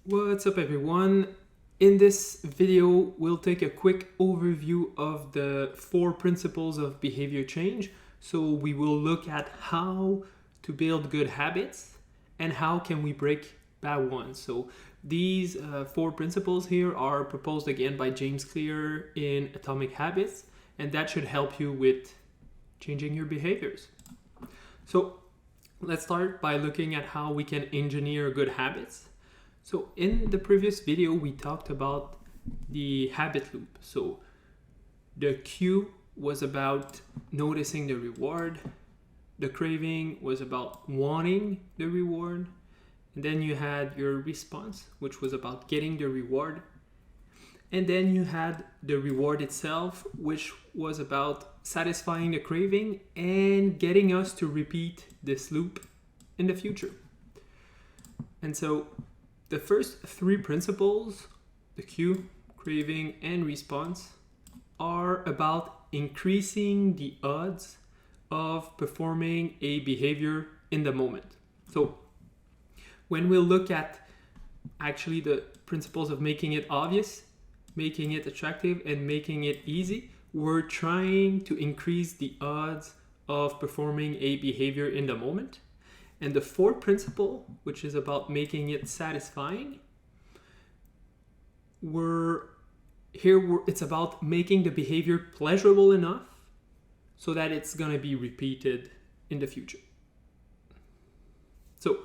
What's up everyone? In this video, we'll take a quick overview of the 4 principles of behavior change. So we will look at how to build good habits and how can we break bad ones. So these 4 principles here are proposed again by James Clear in Atomic Habits, and that should help you with changing your behaviors. So let's start by looking at how we can engineer good habits. So in the previous video, we talked about the habit loop. So the cue was about noticing the reward. The craving was about wanting the reward. And then you had your response, which was about getting the reward. And then you had the reward itself, which was about satisfying the craving and getting us to repeat this loop in the future. And so the first 3 principles, the cue, craving, and response, are about increasing the odds of performing a behavior in the moment. So when we look at actually the principles of making it obvious, making it attractive, and making it easy, we're trying to increase the odds of performing a behavior in the moment. And the 4th principle, which is about making it satisfying, it's about making the behavior pleasurable enough so that it's going to be repeated in the future. So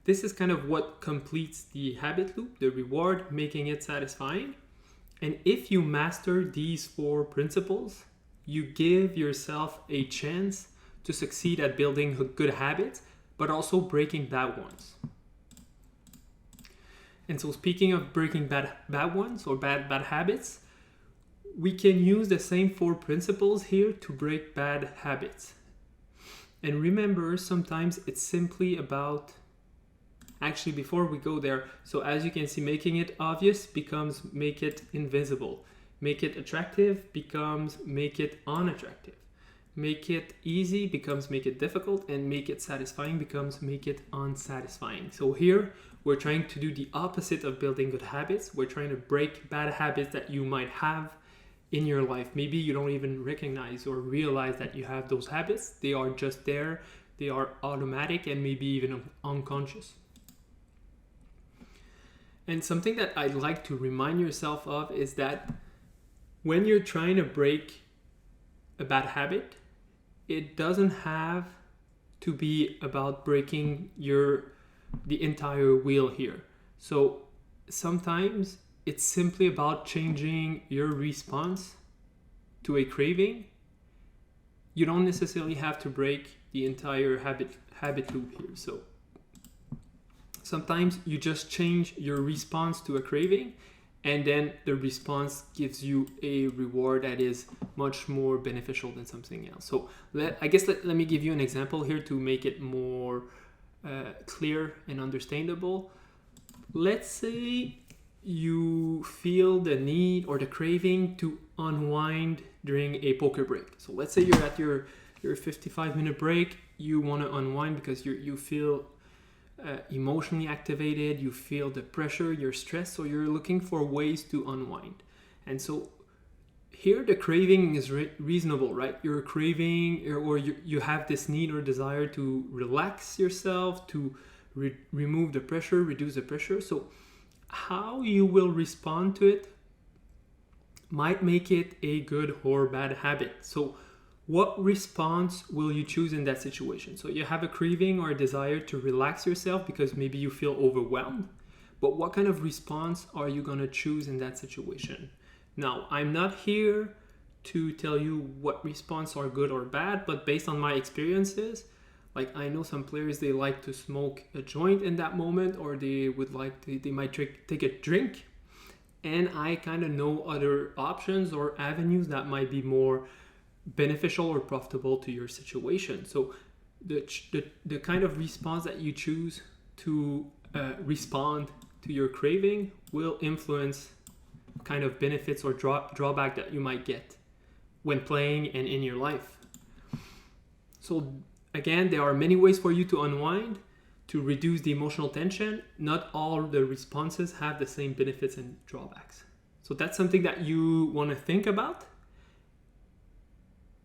this is kind of what completes the habit loop, the reward, making it satisfying. And if you master these 4 principles, you give yourself a chance to succeed at building good habits, but also breaking bad ones. And so speaking of breaking bad ones or bad habits, we can use the same 4 principles here to break bad habits. And remember, sometimes it's simply about, actually before we go there, so as you can see, making it obvious becomes make it invisible. Make it attractive becomes make it unattractive. Make it easy becomes make it difficult, and make it satisfying becomes make it unsatisfying. So here we're trying to do the opposite of building good habits. We're trying to break bad habits that you might have in your life. Maybe you don't even recognize or realize that you have those habits. They are just there. They are automatic and maybe even unconscious. And something that I'd like to remind yourself of is that when you're trying to break a bad habit, it doesn't have to be about breaking the entire wheel here. So sometimes it's simply about changing your response to a craving. You don't necessarily have to break the entire habit loop here. So sometimes you just change your response to a craving, and then the response gives you a reward that is much more beneficial than something else. So let me give you an example here to make it more clear and understandable. Let's say you feel the need or the craving to unwind during a poker break. So let's say you're at your 55-minute break. You want to unwind because you feel emotionally activated, you feel the pressure, you're stressed, so you're looking for ways to unwind. And so here the craving is reasonable, right? You're craving or you have this need or desire to relax yourself, to remove the pressure, reduce the pressure. So how you will respond to it might make it a good or bad habit. So what response will you choose in that situation? So you have a craving or a desire to relax yourself because maybe you feel overwhelmed. But what kind of response are you going to choose in that situation? Now, I'm not here to tell you what response are good or bad, but based on my experiences, like I know some players, they like to smoke a joint in that moment, or they might take a drink. And I kind of know other options or avenues that might be more beneficial or profitable to your situation. So the kind of response that you choose to respond to your craving will influence kind of benefits or drawback that you might get when playing and in your life. So again, there are many ways for you to unwind, to reduce the emotional tension, not all the responses have the same benefits and drawbacks. So that's something that you want to think about.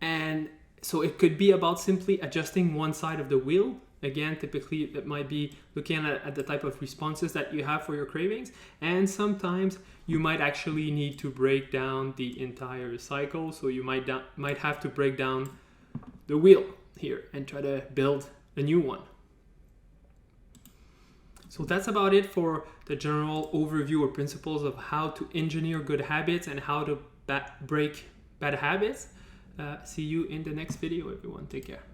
And so it could be about simply adjusting one side of the wheel. Again, typically it might be looking at the type of responses that you have for your cravings. And sometimes you might actually need to break down the entire cycle. So you might have to break down the wheel here and try to build a new one. So that's about it for the general overview or principles of how to engineer good habits and how to break bad habits. See you in the next video, everyone. Take care.